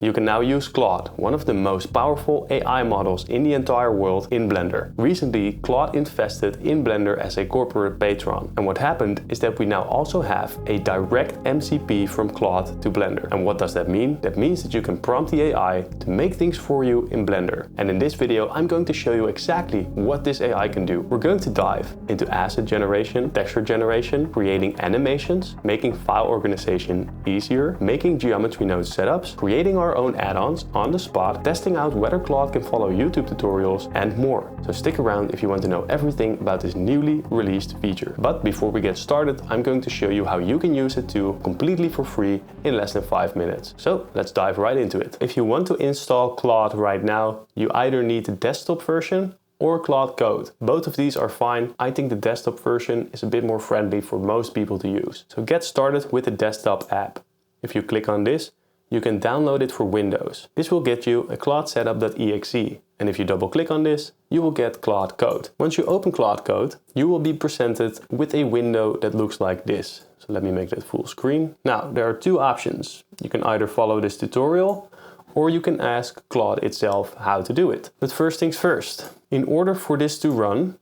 You can now use Claude, one of the most powerful AI models in the entire world, in Blender. Recently, Claude invested in Blender as a corporate patron. And what happened is that we now also have a direct MCP from Claude to Blender. And what does that mean? That means that you can prompt the AI to make things for you in Blender. And in this video, I'm going to show you exactly what this AI can do. We're going to dive into asset generation, texture generation, creating animations, making file organization easier, making geometry node setups, creating our own add-ons on the spot, testing out whether Claude can follow YouTube tutorials, and more. So stick around if you want to know everything about this newly released feature. But before we get started, I'm going to show you how you can use it too, completely for free in less than 5 minutes. So let's dive right into it. If you want to install Claude right now, you either need the desktop version or Claude Code. Both of these are fine. I think the desktop version is a bit more friendly for most people to use. So get started with the desktop app. If you click on this, you can download it for Windows. This will get you a Claude setup.exe. And if you double click on this, you will get Claude Code. Once you open Claude Code, you will be presented with a window that looks like this. So let me make that full screen. Now, there are two options. You can either follow this tutorial, or you can ask Claude itself how to do it. But first things first, in order for this to run,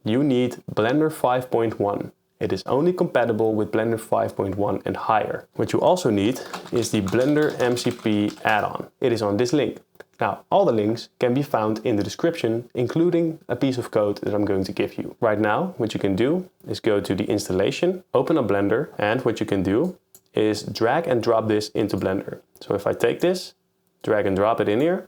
you need Blender 5.1. It is only compatible with Blender 5.1 and higher. What you also need is the blender-mcp add-on. It is on this link. Now, all the links can be found in the description, including a piece of code that I'm going to give you. Right now, what you can do is go to the installation, open up Blender, and what you can do is drag and drop this into Blender. So if I take this, drag and drop it in here,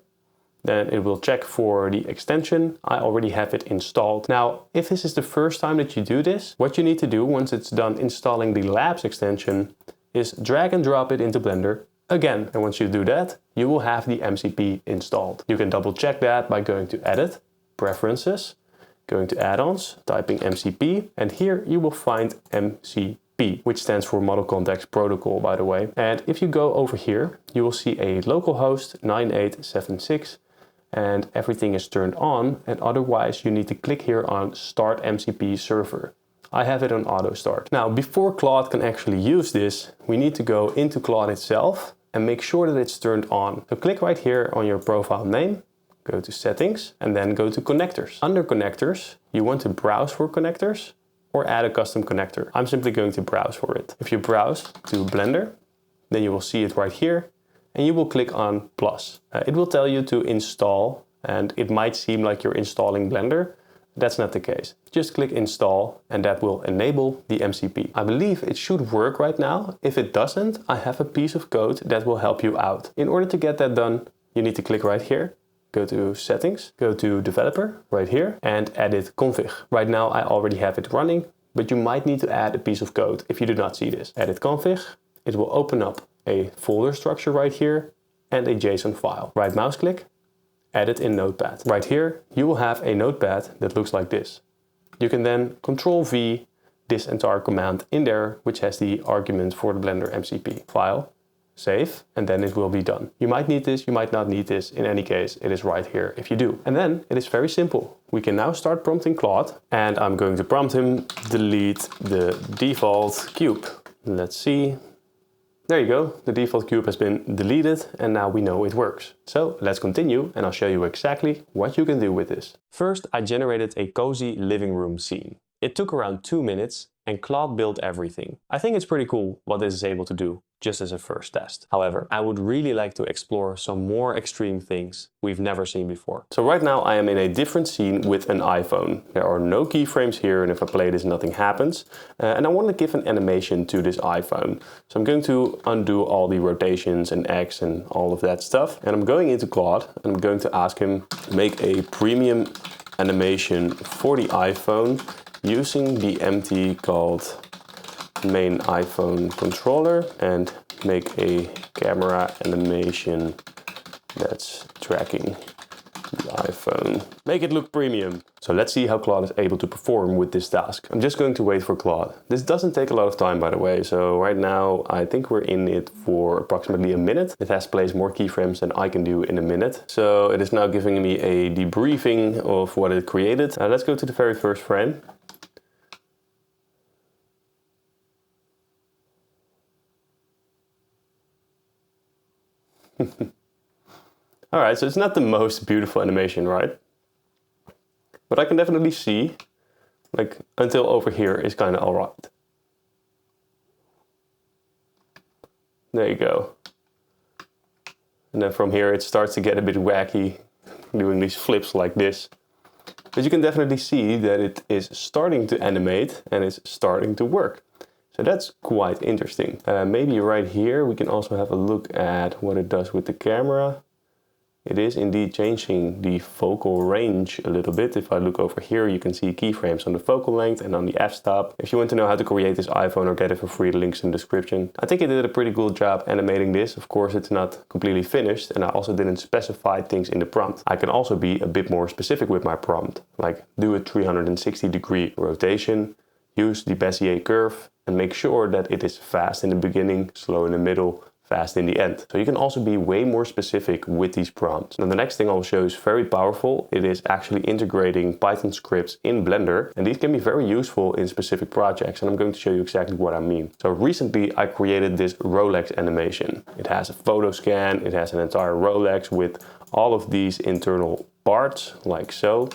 then it will check for the extension. I already have it installed. Now, if this is the first time that you do this, what you need to do once it's done installing the Labs extension is drag and drop it into Blender again. And once you do that, you will have the MCP installed. You can double check that by going to Edit, Preferences, going to Add-ons, typing MCP, and here you will find MCP, which stands for Model Context Protocol, by the way. And if you go over here, you will see a localhost 9876, and everything is turned on, and otherwise you need to click here on Start MCP Server. I have it on Auto Start. Now, before Claude can actually use this, we need to go into Claude itself and make sure that it's turned on. So click right here on your profile name, go to Settings, and then go to Connectors. Under Connectors, you want to browse for connectors or add a custom connector. I'm simply going to browse for it. If you browse to Blender, then you will see it right here, and you will click on plus. It will tell you to install, and it might seem like you're installing Blender. That's not the case. Just click install, and that will enable the MCP. I believe it should work right now. If it doesn't, I have a piece of code that will help you out. In order to get that done, you need to click right here, go to Settings, go to Developer right here, and Edit Config. Right now I already have it running, but you might need to add a piece of code if you do not see this. Edit Config, it will open up a folder structure right here and a JSON file. Right mouse click, edit in Notepad. Right here, you will have a notepad that looks like this. You can then Control V this entire command in there, which has the argument for the Blender MCP. File, save, and then it will be done. You might need this, you might not need this. In any case, it is right here if you do. And then it is very simple. We can now start prompting Claude, and I'm going to prompt him delete the default cube. Let's see. There you go, the default cube has been deleted, and now we know it works. So let's continue, and I'll show you exactly what you can do with this. First, I generated a cozy living room scene. It took around 2 minutes, and Claude built everything. I think it's pretty cool what this is able to do, just as a first test. However, I would really like to explore some more extreme things we've never seen before. So right now I am in a different scene with an iPhone. There are no keyframes here, and if I play this, nothing happens. And I want to give an animation to this iPhone. So I'm going to undo all the rotations and X and all of that stuff. And I'm going into Claude, and I'm going to ask him to make a premium animation for the iPhone using the empty called main iPhone controller, and make a camera animation that's tracking the iPhone. Make it look premium. So let's see how Claude is able to perform with this task. I'm just going to wait for Claude. This doesn't take a lot of time, by the way. So right now, I think we're in it for approximately a minute. It has placed more keyframes than I can do in a minute. So it is now giving me a debriefing of what it created. Let's go to the very first frame. Alright, so it's not the most beautiful animation, right? But I can definitely see, like, until over here is kind of alright. There you go. And then from here it starts to get a bit wacky, doing these flips like this. But you can definitely see that it is starting to animate and it's starting to work. So that's quite interesting. Maybe right here we can also have a look at what it does with the camera. It is indeed changing the focal range a little bit. If I look over here, you can see keyframes on the focal length and on the f-stop. If you want to know how to create this iPhone or get it for free, the link's in the description. I think it did a pretty good job animating this. Of course, it's not completely finished, and I also didn't specify things in the prompt. I can also be a bit more specific with my prompt, like do a 360-degree rotation, use the Bezier curve, and make sure that it is fast in the beginning, slow in the middle, fast in the end. So you can also be way more specific with these prompts. Now the next thing I'll show is very powerful. It is actually integrating Python scripts in Blender, and these can be very useful in specific projects, and I'm going to show you exactly what I mean. So recently I created this Rolex animation. It has a photo scan, it has an entire Rolex with all of these internal parts like so,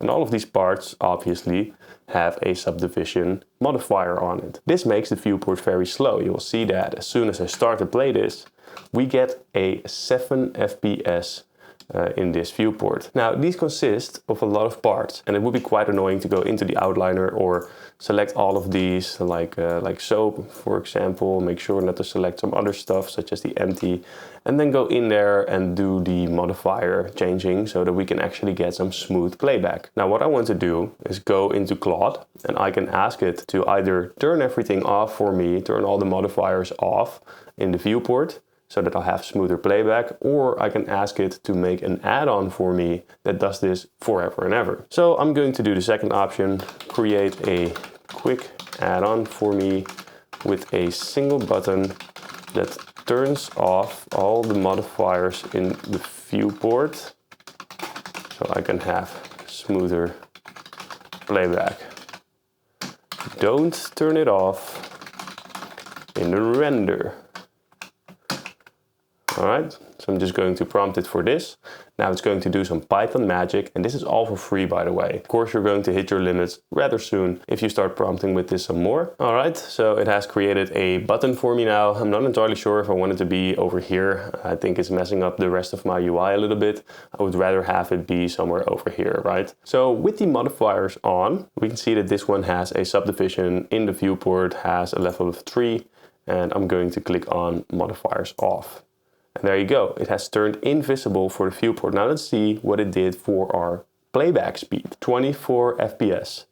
and all of these parts obviously have a subdivision modifier on it. This makes the viewport very slow. You will see that as soon as I start to play this, we get a 7 FPS in this viewport. Now these consist of a lot of parts, and it would be quite annoying to go into the outliner or select all of these like so, for example. Make sure not to select some other stuff such as the empty, and then go in there and do the modifier changing so that we can actually get some smooth playback. Now what I want to do is go into Claude, and I can ask it to either turn everything off for me, turn all the modifiers off in the viewport, so that I'll have smoother playback, or I can ask it to make an add-on for me that does this forever and ever. So I'm going to do the second option, create a quick add-on for me with a single button that turns off all the modifiers in the viewport so I can have smoother playback. Don't turn it off in the render. Alright, so I'm just going to prompt it for this. Now it's going to do some Python magic, and this is all for free, by the way. Of course, you're going to hit your limits rather soon if you start prompting with this some more. Alright, so it has created a button for me now. I'm not entirely sure if I want it to be over here. I think it's messing up the rest of my UI a little bit. I would rather have it be somewhere over here, right? So with the modifiers on, we can see that this one has a subdivision in the viewport, has a level of 3, and I'm going to click on modifiers off. And there you go, it has turned invisible for the viewport. Now let's see what it did for our playback speed, 24 FPS.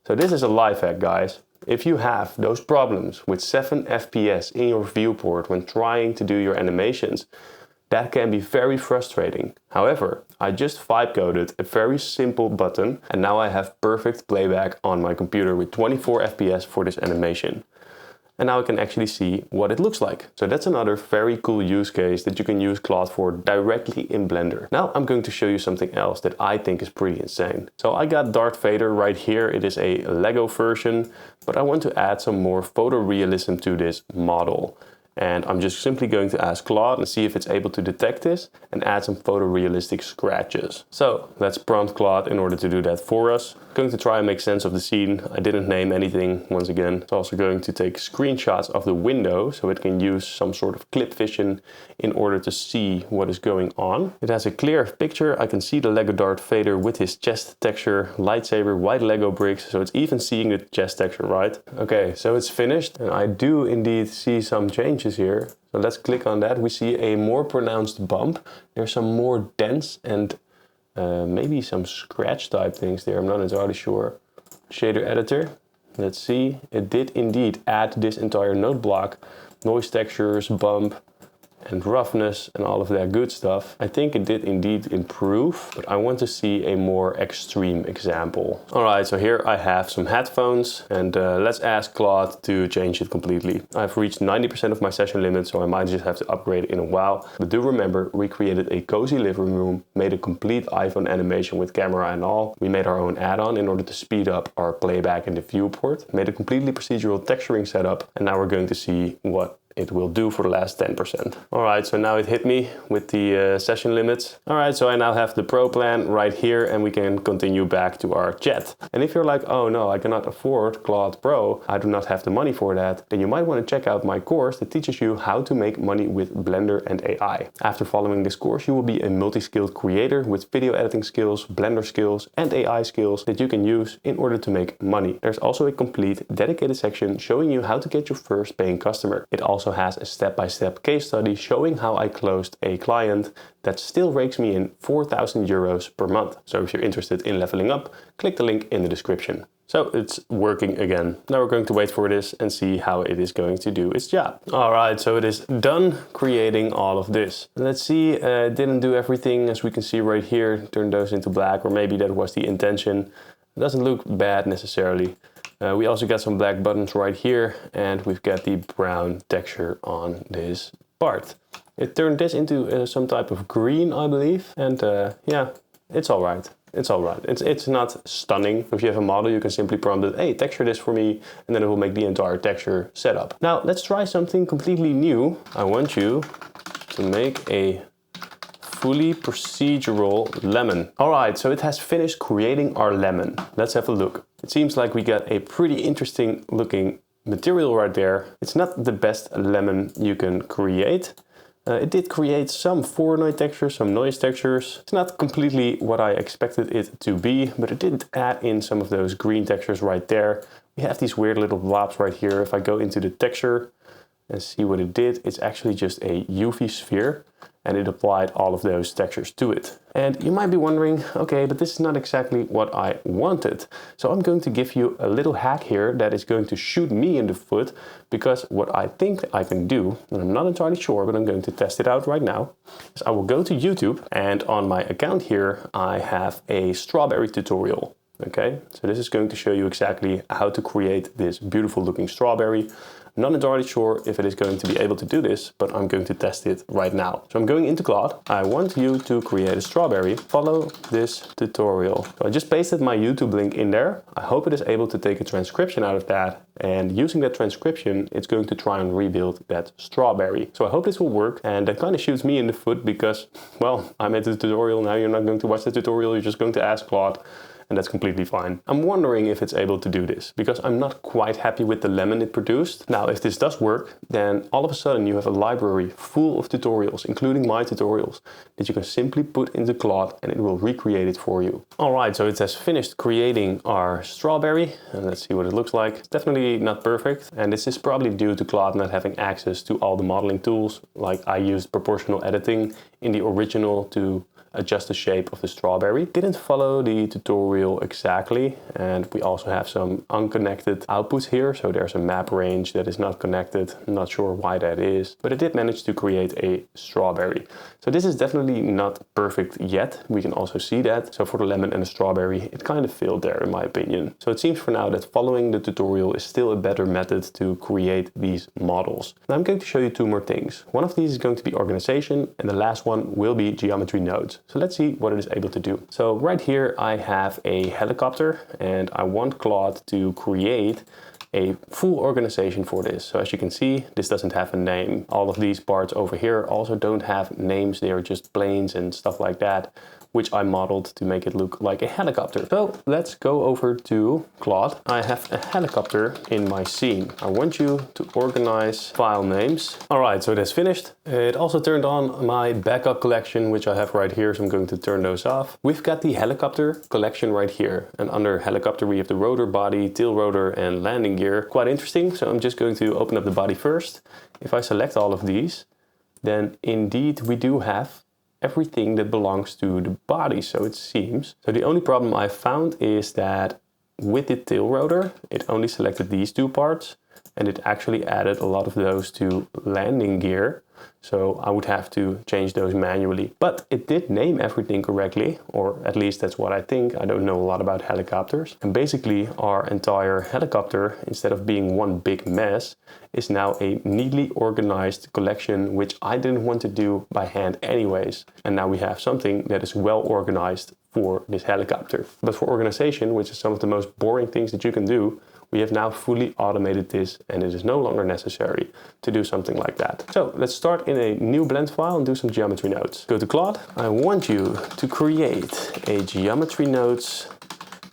So this is a life hack, guys. If you have those problems with 7 FPS in your viewport when trying to do your animations, that can be very frustrating. However, I just vibe coded a very simple button, and now I have perfect playback on my computer with 24 FPS for this animation. And now I can actually see what it looks like. So that's another very cool use case that you can use Claude for directly in Blender. Now I'm going to show you something else that I think is pretty insane. So I got Darth Vader right here. It is a Lego version, but I want to add some more photorealism to this model. And I'm just simply going to ask Claude and see if it's able to detect this and add some photorealistic scratches. So let's prompt Claude in order to do that for us. I'm going to try and make sense of the scene. I didn't name anything once again. It's also going to take screenshots of the window so it can use some sort of clip vision in order to see what is going on. It has a clear picture. I can see the Lego Darth Vader with his chest texture, lightsaber, white Lego bricks. So it's even seeing the chest texture, right? Okay, so it's finished, and I do indeed see some changes here. So let's click on that. We see a more pronounced bump. There's some more dense and maybe some scratch type things there. I'm not entirely sure. Shader editor. Let's see. It did indeed add this entire node block, noise textures, bump, and roughness and all of that good stuff. I think it did indeed improve, but I want to see a more extreme example. Alright, so here I have some headphones, and let's ask Claude to change it completely. I've reached 90% of my session limit, so I might just have to upgrade it in a while. But do remember, we created a cozy living room, made a complete iPhone animation with camera and all. We made our own add-on in order to speed up our playback in the viewport, made a completely procedural texturing setup, and now we're going to see what it will do for the last 10%. All right, so now it hit me with the session limits. All right, so I now have the Pro plan right here, and we can continue back to our chat. And if you're like, oh no, I cannot afford Claude Pro, I do not have the money for that, then you might want to check out my course that teaches you how to make money with Blender and AI. After following this course, you will be a multi-skilled creator with video editing skills, Blender skills, and AI skills that you can use in order to make money. There's also a complete dedicated section showing you how to get your first paying customer. It also has a step-by-step case study showing how I closed a client that still rakes me in 4,000 euros per month. So if you're interested in leveling up, click the link in the description. So it's working again. Now we're going to wait for this and see how it is going to do its job. All right, so it is done creating all of this. Let's see, it didn't do everything as we can see right here. Turn those into black, or maybe that was the intention. It doesn't look bad necessarily. We also got some black buttons right here, and we've got the brown texture on this part. It turned this into some type of green, I believe. And yeah, it's all right. It's all right. It's not stunning. If you have a model, you can simply prompt it, hey, texture this for me, and then it will make the entire texture setup. Now let's try something completely new. I want you to make a fully procedural lemon. All right, so it has finished creating our lemon. Let's have a look. It seems like we got a pretty interesting looking material right there. It's not the best lemon you can create. It did create some Fortnite textures, some noise textures. It's not completely what I expected it to be, but it did add in some of those green textures right there. We have these weird little blobs right here. If I go into the texture and see what it did, it's actually just a UV sphere, and it applied all of those textures to it. And you might be wondering, okay, but this is not exactly what I wanted. So I'm going to give you a little hack here that is going to shoot me in the foot, because what I think I can do, and I'm not entirely sure, but I'm going to test it out right now, is I will go to YouTube, and on my account here, I have a strawberry tutorial. Okay, so this is going to show you exactly how to create this beautiful looking strawberry. I'm not entirely sure if it is going to be able to do this, but I'm going to test it right now. So I'm going into Claude. I want you to create a strawberry. Follow this tutorial. So I just pasted my YouTube link in there. I hope it is able to take a transcription out of that. And using that transcription, it's going to try and rebuild that strawberry. So I hope this will work. And that kind of shoots me in the foot because, well, I made the tutorial. Now you're not going to watch the tutorial. You're just going to ask Claude. And that's completely fine. I'm wondering if it's able to do this because I'm not quite happy with the lemon it produced. Now, if this does work, then all of a sudden you have a library full of tutorials, including my tutorials, that you can simply put into Claude and it will recreate it for you. All right, so it has finished creating our strawberry, and let's see what it looks like. It's definitely not perfect, and this is probably due to Claude not having access to all the modeling tools. Like I used proportional editing in the original to adjust the shape of the strawberry. Didn't follow the tutorial exactly, and we also have some unconnected outputs here. So there's a map range that is not connected. I'm not sure why that is, but it did manage to create a strawberry. So this is definitely not perfect yet. We can also see that. So for the lemon and the strawberry, it kind of failed there in my opinion. So it seems for now that following the tutorial is still a better method to create these models. Now I'm going to show you two more things. One of these is going to be organization, and the last one will be geometry nodes. So let's see what it is able to do. So right here I have a helicopter, and I want Claude to create a full organization for this. So as you can see, this doesn't have a name. All of these parts over here also don't have names. They are just planes and stuff like that, which I modeled to make it look like a helicopter. So let's go over to Claude. I have a helicopter in my scene. I want you to organize file names. All right, so that's finished. It also turned on my backup collection, which I have right here. So I'm going to turn those off. We've got the helicopter collection right here. And under helicopter, we have the rotor, body, tail rotor, and landing gear. Quite interesting. So I'm just going to open up the body first. If I select all of these, then indeed we do have everything that belongs to the body, so it seems. So the only problem I found is that with the tail rotor, it only selected these two parts, and it actually added a lot of those to landing gear. So I would have to change those manually. But it did name everything correctly, or at least that's what I think. I don't know a lot about helicopters. And basically our entire helicopter, instead of being one big mess, is now a neatly organized collection, which I didn't want to do by hand anyways. And now we have something that is well organized for this helicopter. But for organization, which is some of the most boring things that you can do, we have now fully automated this and it is no longer necessary to do something like that. So let's start in a new blend file and do some geometry nodes. Go to Claude. I want you to create a geometry nodes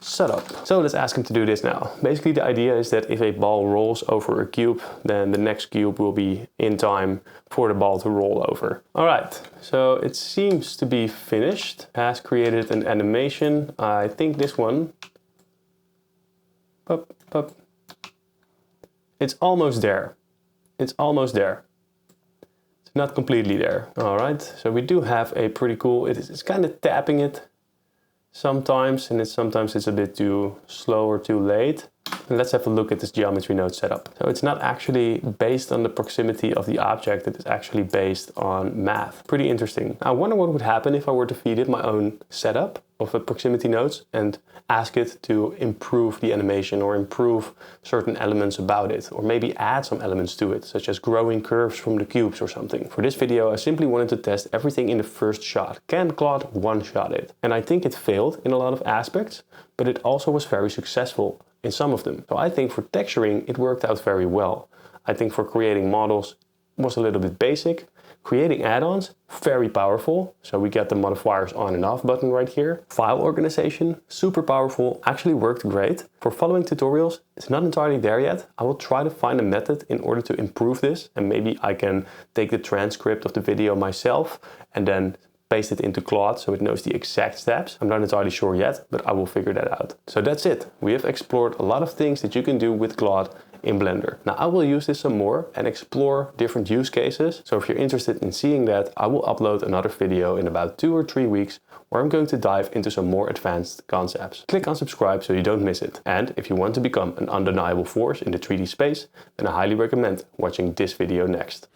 setup. So let's ask him to do this now. Basically the idea is that if a ball rolls over a cube, then the next cube will be in time for the ball to roll over. All right, so it seems to be finished. Has created an animation. I think this one. Pop, pop. It's almost there. It's almost there. It's not completely there. All right, so we do have a pretty cool, it's kind of tapping it sometimes, and sometimes it's a bit too slow or too late. And let's have a look at this geometry node setup. So it's not actually based on the proximity of the object, it is actually based on math. Pretty interesting. I wonder what would happen if I were to feed it my own setup of a proximity nodes and ask it to improve the animation or improve certain elements about it, or maybe add some elements to it, such as growing curves from the cubes or something. For this video, I simply wanted to test everything in the first shot. Can Claude one-shot it? And I think it failed in a lot of aspects, but it also was very successful in some of them. So I think for texturing, it worked out very well. I think for creating models was a little bit basic. Creating add-ons, very powerful. So we get the modifiers on and off button right here. File organization, super powerful, actually worked great. For following tutorials, it's not entirely there yet. I will try to find a method in order to improve this, and maybe I can take the transcript of the video myself and then paste it into Claude so it knows the exact steps. I'm not entirely sure yet, but I will figure that out. So that's it. We have explored a lot of things that you can do with Claude in Blender. Now I will use this some more and explore different use cases. So if you're interested in seeing that, I will upload another video in about 2 or 3 weeks where I'm going to dive into some more advanced concepts. Click on subscribe so you don't miss it. And if you want to become an undeniable force in the 3D space, then I highly recommend watching this video next.